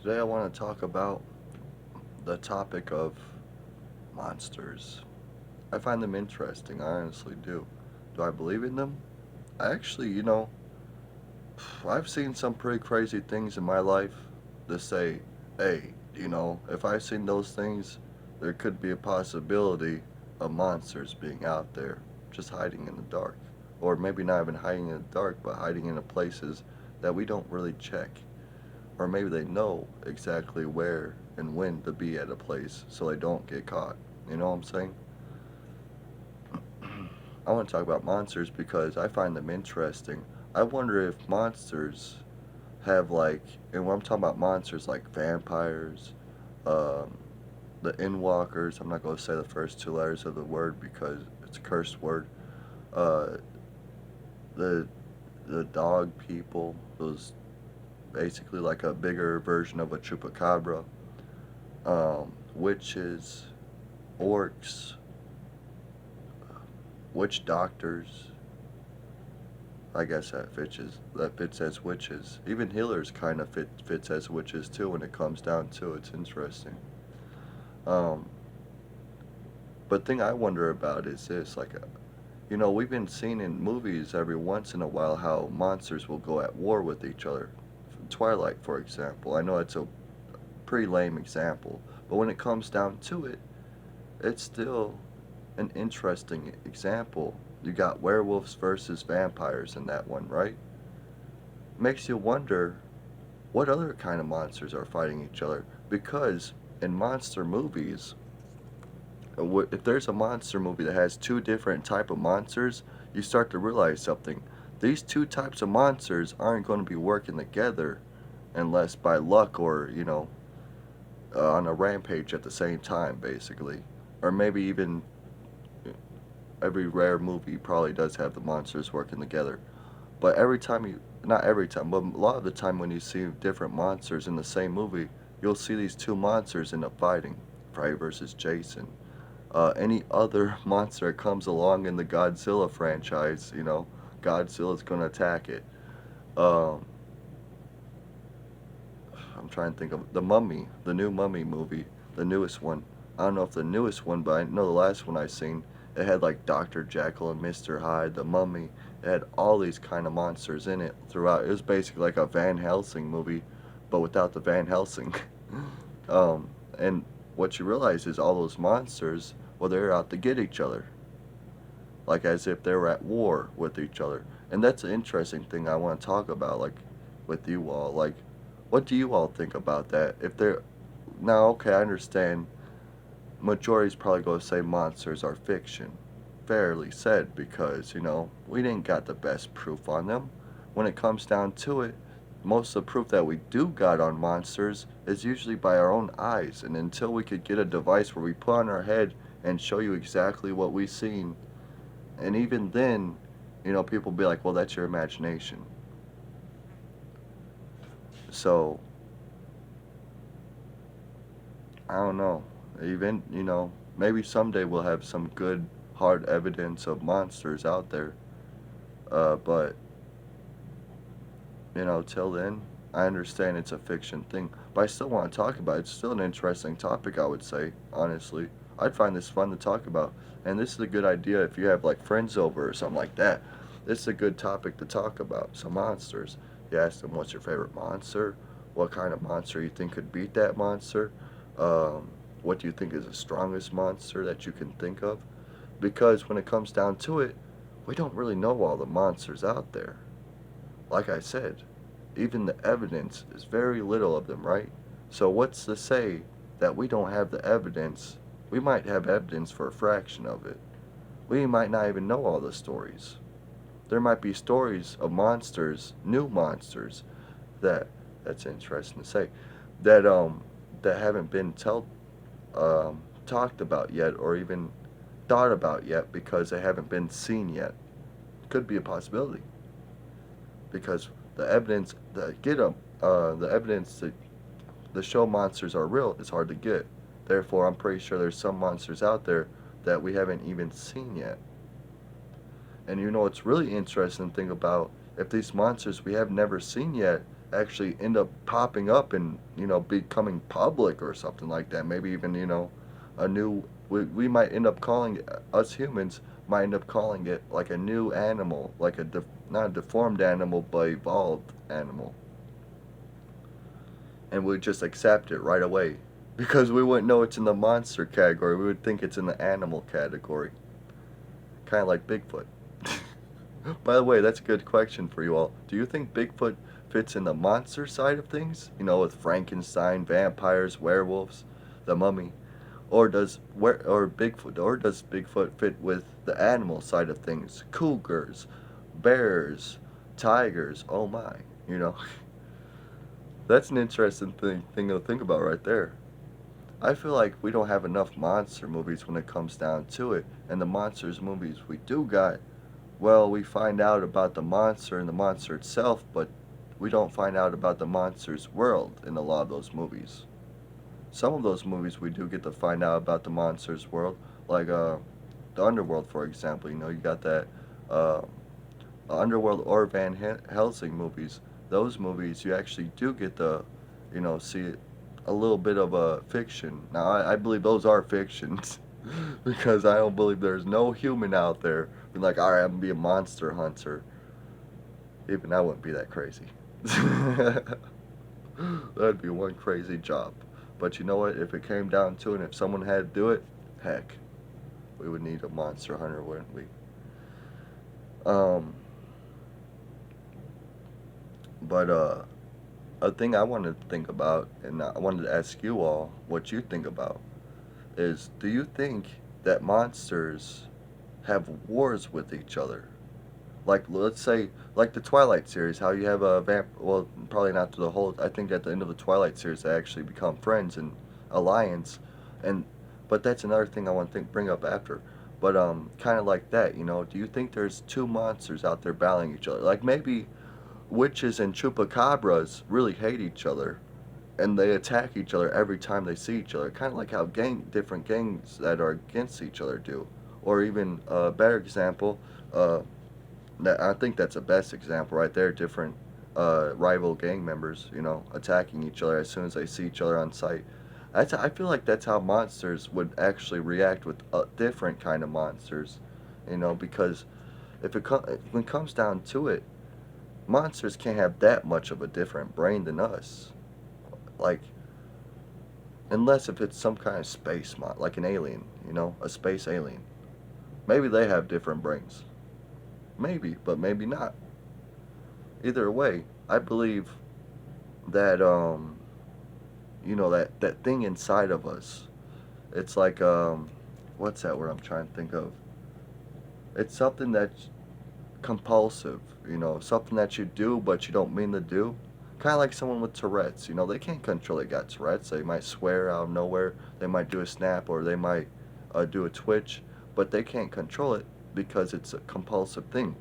Today I want to talk about the topic of monsters. I find them interesting, I honestly do. Do I believe in them? I actually, I've seen some pretty crazy things in my life that say, hey, if I've seen those things, there could be a possibility of monsters being out there, just hiding in the dark. Or maybe not even hiding in the dark, but hiding in the places that we don't really check. Or maybe they know exactly where and when to be at a place so they don't get caught. You know what I'm saying? I want to talk about monsters because I find them interesting. I wonder if monsters have like, and when I'm talking about monsters like vampires, um, the Endwalkers, I'm not going to say the first two letters of the word because it's a cursed word. Uh, the the dog people, those basically like a bigger version of a chupacabra. Witches, orcs, witch doctors. I guess that fits as witches. Even healers kind of fits as witches too. When it comes down to it, it's interesting. Um, but thing I wonder about is this: we've been seeing in movies every once in a while how monsters will go at war with each other. Twilight, for example. I know it's a pretty lame example, but when it comes down to it, it's still an interesting example. You got werewolves versus vampires in that one, right? Makes you wonder what other kind of monsters are fighting each other. Because in monster movies, if there's a monster movie that has two different type of monsters, you start to realize something. These two types of monsters aren't going to be working together unless by luck or on a rampage at the same time, basically, or maybe even every rare movie probably does have the monsters working together. But every time you, not every time, but a lot of the time when you see different monsters in the same movie, you'll see these two monsters end up fighting. Freddy versus Jason. Any other monster that comes along in the Godzilla franchise, Godzilla's gonna attack it. Um, I'm trying to think of the Mummy, the new Mummy movie, the newest one. I don't know if the newest one, but I know the last one I seen. It had like Dr. Jekyll and Mr. Hyde, the Mummy. It had all these kind of monsters in it throughout. It was basically like a Van Helsing movie, but without the Van Helsing. um, and what you realize is all those monsters, well, they're out to get each other, like as if they were at war with each other. And that's an interesting thing I want to talk about, like with you all. Like, what do you all think about that? If they're now okay, I understand. Majority's probably going to say monsters are fiction. Fairly said, because we didn't got the best proof on them. When it comes down to it, most of the proof that we do got on monsters is usually by our own eyes. And until we could get a device where we put on our head and show you exactly what we've seen, and even then, people be like, well, that's your imagination. So, I don't know. Even, maybe someday we'll have some good, hard evidence of monsters out there. But, till then, I understand it's a fiction thing. But I still want to talk about it. It's still an interesting topic, I would say, honestly. I'd find this fun to talk about. And this is a good idea if you have, like, friends over or something like that. This is a good topic to talk about. Some monsters. You ask them, what's your favorite monster? What kind of monster you think could beat that monster? Um, what do you think is the strongest monster that you can think of? Because when it comes down to it, we don't really know all the monsters out there. Like I said, even the evidence is very little of them, right? So what's to say that we don't have the evidence? We might have evidence for a fraction of it. We might not even know all the stories. There might be stories of monsters, new monsters, that that's interesting to say, that that haven't been talked about yet or even thought about yet because they haven't been seen yet. Could be a possibility because the evidence that the show monsters are real is hard to get. Therefore, I'm pretty sure there's some monsters out there that we haven't even seen yet. And it's really interesting to think about if these monsters we have never seen yet, actually end up popping up and becoming public or something like that. Maybe even a new we might end up calling us humans might end up calling it like a new animal, like not a deformed animal but evolved animal, and we'd just accept it right away because we wouldn't know it's in the monster category. We would think it's in the animal category, kind of like Bigfoot. By the way, that's a good question for you all. Do you think Bigfoot fits in the monster side of things? With Frankenstein, vampires, werewolves, the mummy, or does Bigfoot fit with the animal side of things? Cougars, bears, tigers. Oh my, you know. That's an interesting thing to think about right there. I feel like we don't have enough monster movies when it comes down to it, and the monsters movies we do got, well, we find out about the monster and the monster itself, but we don't find out about the monster's world in a lot of those movies. Some of those movies we do get to find out about the monster's world, like the Underworld, for example. You got that uh, Underworld or Helsing movies. Those movies you actually do get to, see a little bit of a fiction. Now I believe those are fictions because I don't believe there's no human out there being like, all right, I'm gonna be a monster hunter. Even I wouldn't be that crazy. That'd be one crazy job. But you know what? If it came down to it, if someone had to do it, heck, we would need a monster hunter, wouldn't we? Um, but a thing I wanted to think about, and I wanted to ask you all what you think about, is do you think that monsters have wars with each other? Like, let's say, like the Twilight series, how you have a well, probably not to the whole, I think at the end of the Twilight series they actually become friends and alliance, and, but that's another thing I want to bring up after. But, kind of like that, do you think there's two monsters out there battling each other? Like, maybe witches and chupacabras really hate each other, and they attack each other every time they see each other. Kind of like how different gangs that are against each other do. Or even a better example, uh, I think that's the best example right there. Different rival gang members, attacking each other as soon as they see each other on sight. I feel like that's how monsters would actually react with different kind of monsters, because when it comes down to it, monsters can't have that much of a different brain than us. Like, unless if it's some kind of space like an alien, a space alien. Maybe they have different brains. Maybe, but maybe not. Either way, I believe that that thing inside of us. It's like what's that word I'm trying to think of? It's something that's compulsive, something that you do but you don't mean to do. Kind of like someone with Tourette's, they can't control they got Tourette's. They might swear out of nowhere, they might do a snap, or they might do a twitch, but they can't control it because it's a compulsive thing.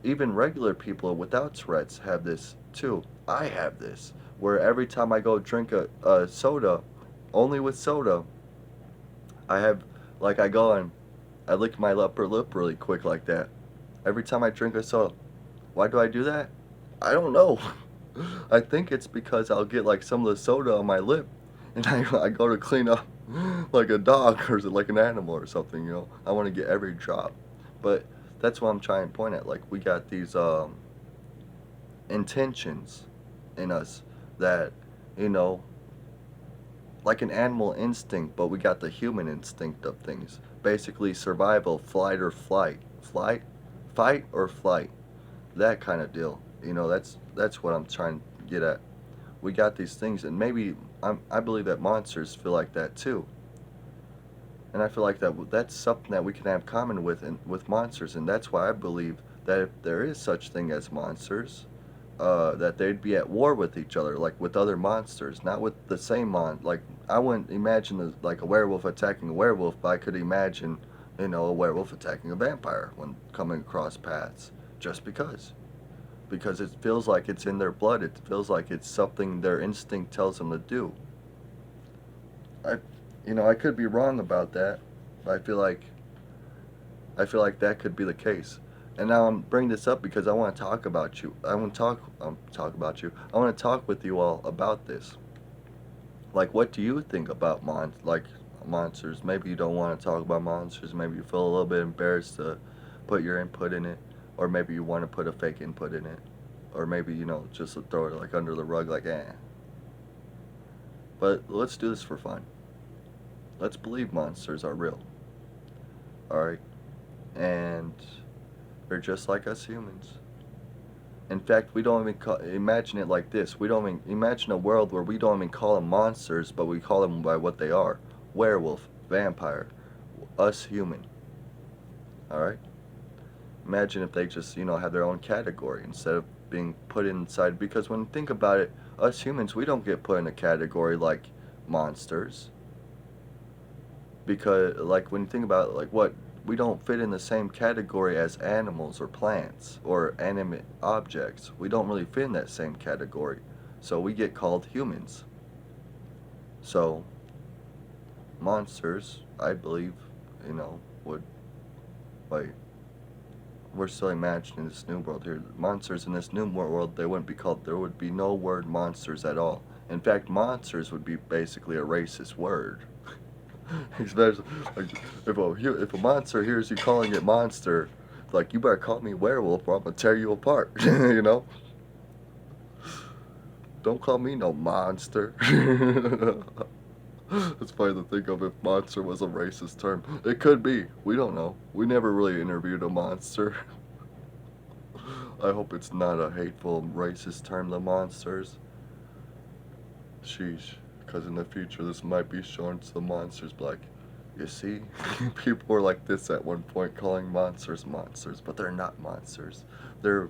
Even regular people without Tourette's have this too. I have this, where every time I go drink a soda, only with soda, I have, like, I go and I lick my upper lip really quick like that. Every time I drink a soda. Why do I do that? I don't know. I think it's because I'll get like some of the soda on my lip, and I go to clean up like a dog or like an animal or something. I want to get every drop, but that's what I'm trying to point at. Like, we got these intentions in us that you know like an animal instinct, but we got the human instinct of things. Basically, survival, flight or flight, fight or flight, that kind of deal. That's what I'm trying to get at. We got these things, and maybe I believe that monsters feel like that too. And I feel like that's something that we can have common with monsters, and that's why I believe that if there is such thing as monsters, that they'd be at war with each other, like with other monsters, not with the same Like, I wouldn't imagine like a werewolf attacking a werewolf, but I could imagine, a werewolf attacking a vampire when coming across paths, just because it feels like it's in their blood. It feels like it's something their instinct tells them to do. I, I could be wrong about that, but I feel like that could be the case. And now I'm bringing this up because I want to talk about you. I want to talk about you. I want to talk with you all about this. Like, what do you think about monsters? Maybe you don't want to talk about monsters. Maybe you feel a little bit embarrassed to put your input in it, or maybe you want to put a fake input in it, or maybe just to throw it like under the rug, like eh. But let's do this for fun. Let's believe monsters are real. All right, and they're just like us humans. In fact, we don't even imagine it like this. We don't even imagine a world where we don't even call them monsters, but we call them by what they are: werewolf, vampire, us human. All right. Imagine if they just have their own category instead of being put inside. Because when you think about it, us humans, we don't get put in a category like monsters. Because like when you think about it, like what we don't fit in the same category as animals or plants or animate objects. We don't really fit in that same category. So we get called humans. So monsters, I believe, would like we're still imagining this new world here. Monsters in this new world, they wouldn't be called. There would be no word monsters at all. In fact, monsters would be basically a racist word. Especially like if a monster hears you calling it monster, like you better call me werewolf or I'm gonna tear you apart. Don't call me no monster. It's funny to think of if monster was a racist term. It could be. We don't know. We never really interviewed a monster. I hope it's not a hateful racist term, the monsters. Sheesh. Because in the future, this might be shown to the monsters. Like, you see, people were like this at one point, calling monsters monsters, but they're not monsters. They're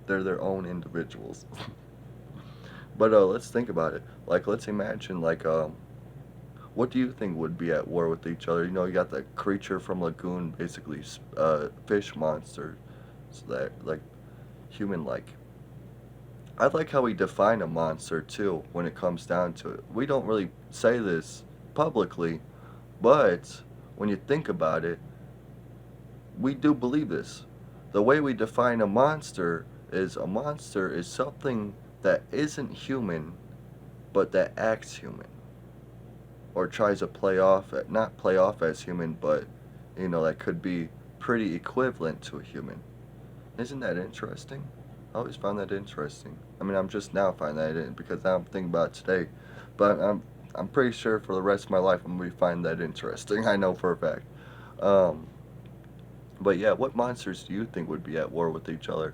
they're their own individuals. But let's think about it. Like, let's imagine what do you think would be at war with each other? You got the creature from Lagoon, basically, fish monster, so that like human like. I like how we define a monster too when it comes down to it. We don't really say this publicly, but when you think about it, we do believe this. The way we define a monster is something that isn't human but that acts human or tries to not play off as human, but that could be pretty equivalent to a human. Isn't that interesting? I always found that interesting. I mean, I'm just now finding that in because now I'm thinking about it today, but I'm pretty sure for the rest of my life I'm gonna be finding that interesting. I know for a fact. Um, but yeah, what monsters do you think would be at war with each other?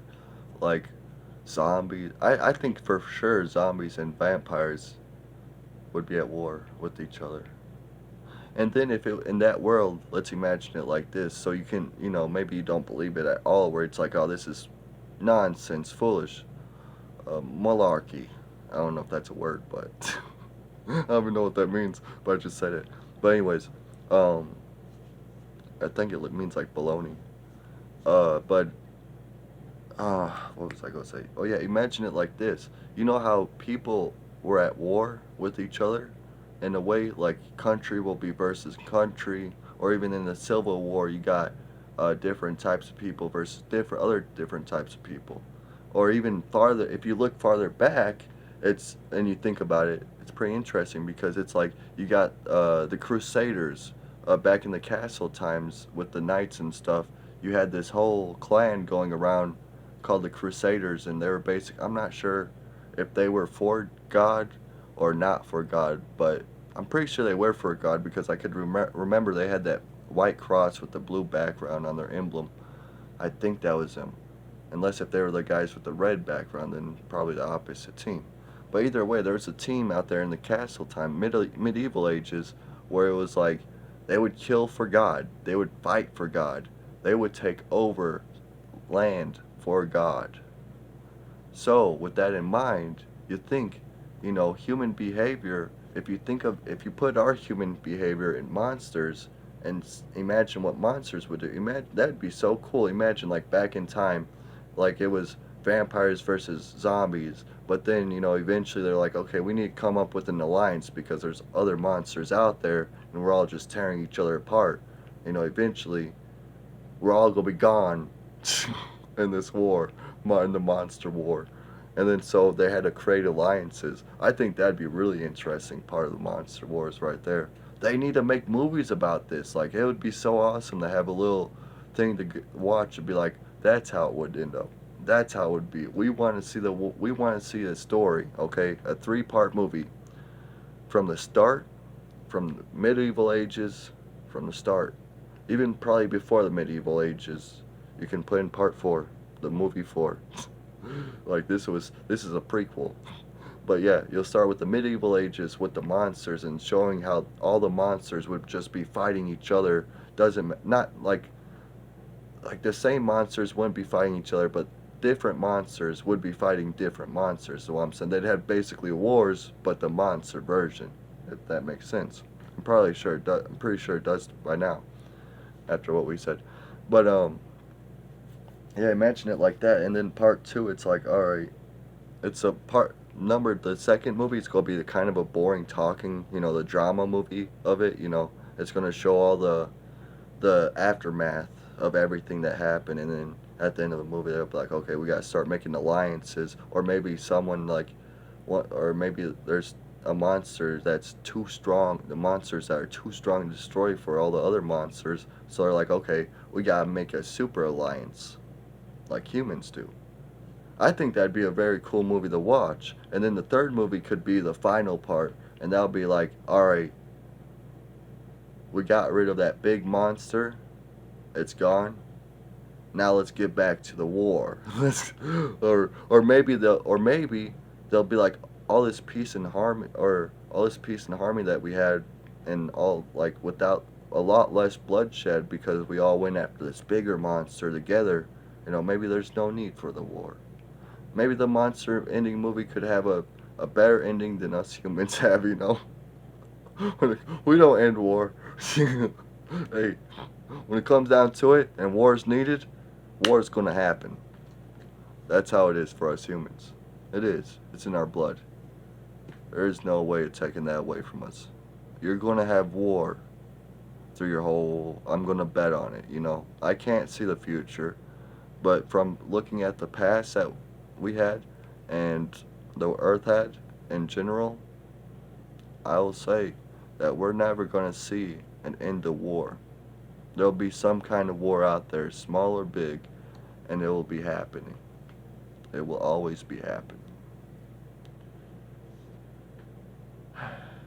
Like zombies? I think for sure zombies and vampires would be at war with each other. And then if it in that world, let's imagine it like this, so you can, maybe you don't believe it at all, where it's like, oh, this is nonsense, foolish, malarkey. I don't know if that's a word, but I don't even know what that means, but I just said it. But anyways, um, I think it means like baloney. But what was I gonna say? Oh yeah, imagine it like this. You know how people were at war with each other? In a way, like country will be versus country, or even in the Civil War, you got different types of people versus different types of people, or even farther. If you look farther back, and you think about it, it's pretty interesting because it's like you got the Crusaders back in the castle times with the knights and stuff. You had this whole clan going around called the Crusaders, and they were basic. I'm not sure if they were for God or not for God, but I'm pretty sure they were for God because I could remember they had that white cross with the blue background on their emblem. I think that was them. Unless if they were the guys with the red background, then probably the opposite team. But either way, there was a team out there in the castle time, medieval ages, where it was like they would kill for God, they would fight for God, they would take over land for God. So, with that in mind, you think, human behavior, if you put our human behavior in monsters and imagine what monsters would do, that'd be so cool. Imagine, like, back in time, like it was vampires versus zombies, but then, eventually they're like, okay, we need to come up with an alliance because there's other monsters out there and we're all just tearing each other apart. Eventually, we're all gonna be gone in this war, in the monster war. And then so they had to create alliances. I think that'd be a really interesting part of the monster wars right there. They need to make movies about this. Like it would be so awesome to have a little thing to watch and be like, that's how it would end up. That's how it would be. We want to see a story, okay? A three-part movie from the start, from the medieval ages, from the start, even probably before the medieval ages. You can put in part four, the movie four. Like this is a prequel. But yeah, you'll start with the medieval ages with the monsters and showing how all the monsters would just be fighting each other. Doesn't not like the same monsters wouldn't be fighting each other, but different monsters would be fighting different monsters. So I'm saying they'd have basically wars, but the monster version, if that makes sense. I'm pretty sure it does by now. After what we said, but yeah, imagine it like that, and then part two, it's like, all right, it's a part number. The second movie, it's gonna be the kind of a boring talking, the drama movie of it. It's gonna show all the aftermath of everything that happened, and then at the end of the movie, they'll be like, okay, we gotta start making alliances, or maybe someone like, what, or maybe there's a monster that's too strong. The monsters that are too strong to destroy for all the other monsters, so they're like, okay, we gotta make a super alliance, like humans do. I think that'd be a very cool movie to watch. And then the third movie could be the final part, and that'll be like, all right, we got rid of that big monster. It's gone. Now let's get back to the war. Or maybe they'll be like all this peace and harmony, or all this peace and harmony that we had, and all like without a lot less bloodshed because we all went after this bigger monster together. Maybe there's no need for the war. Maybe the monster ending movie could have a better ending than us humans have. We don't end war. Hey, when it comes down to it and war is needed, war is going to happen. That's how it is for us humans. It is. It's in our blood. There is no way of taking that away from us. You're going to have war through your whole. I'm going to bet on it. I can't see the future, but from looking at the past that we had and the earth had in general, I will say that we're never going to see an end to war. There'll be some kind of war out there, small or big, and it will be happening. It will always be happening.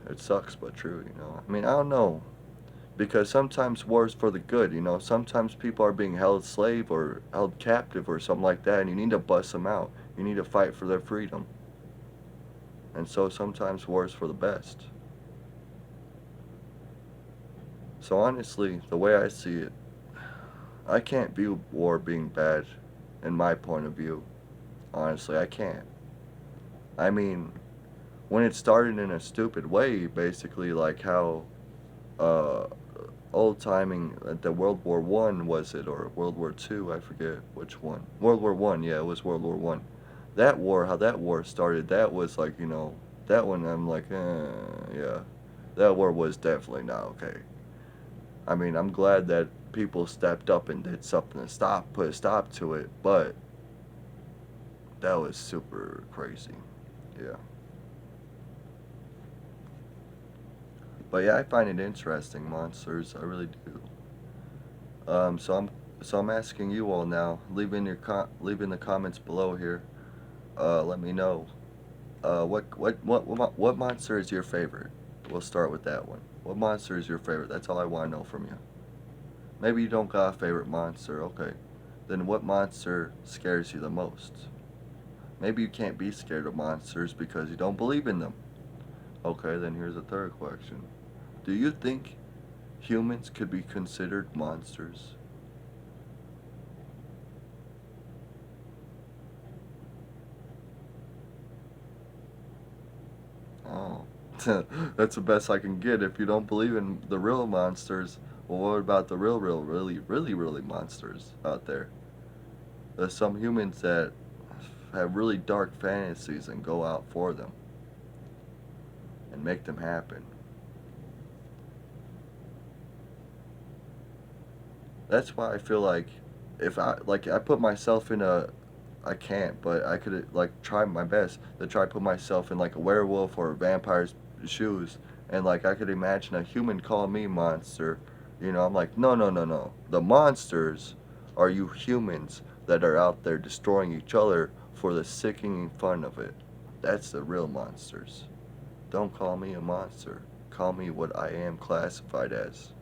It sucks, but true. I mean, I don't know. Because sometimes war is for the good. Sometimes people are being held slave or held captive or something like that, and you need to bust them out. You need to fight for their freedom. And so sometimes war is for the best. So honestly, the way I see it, I can't view war being bad in my point of view. Honestly, I can't. I mean, when it started in a stupid way, basically like how uh, old timing the World War I, was it, or World War II? I forget which one. World War I, yeah, it was World War I. That war, how that war started, that was like, that one I'm like, yeah, that war was definitely not okay. I mean, I'm glad that people stepped up and did something to put a stop to it, but that was super crazy. Yeah. But yeah, I find it interesting, monsters. I really do. So I'm asking you all now. Leave in the comments below here. Let me know. What monster is your favorite? We'll start with that one. What monster is your favorite? That's all I want to know from you. Maybe you don't got a favorite monster. Okay. Then what monster scares you the most? Maybe you can't be scared of monsters because you don't believe in them. Okay, then here's a third question. Do you think humans could be considered monsters? Oh, that's the best I can get. If you don't believe in the real monsters, well, what about the really monsters out there? There's some humans that have really dark fantasies and go out for them and make them happen. That's why I feel like if I put myself in a, I can't, but I could like try my best to try put myself in like a werewolf or a vampire's shoes, and like I could imagine a human calling me monster. You know, I'm like, no, no, no, no. The monsters are you humans that are out there destroying each other for the sickening fun of it. That's the real monsters. Don't call me a monster. Call me what I am classified as.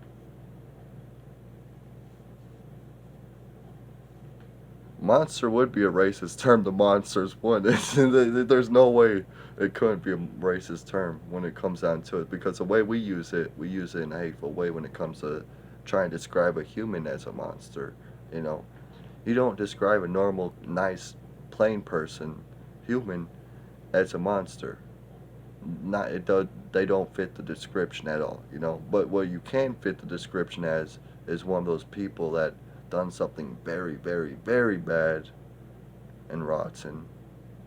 Monster would be a racist term. The monsters would. There's no way it couldn't be a racist term when it comes down to it, because the way we use it in a hateful way when it comes to trying to describe a human as a monster. You know, you don't describe a normal, nice, plain person, human, as a monster. Not it does. They don't fit the description at all. You know, but what you can fit the description as is one of those people that done something very, very, very bad and rotten,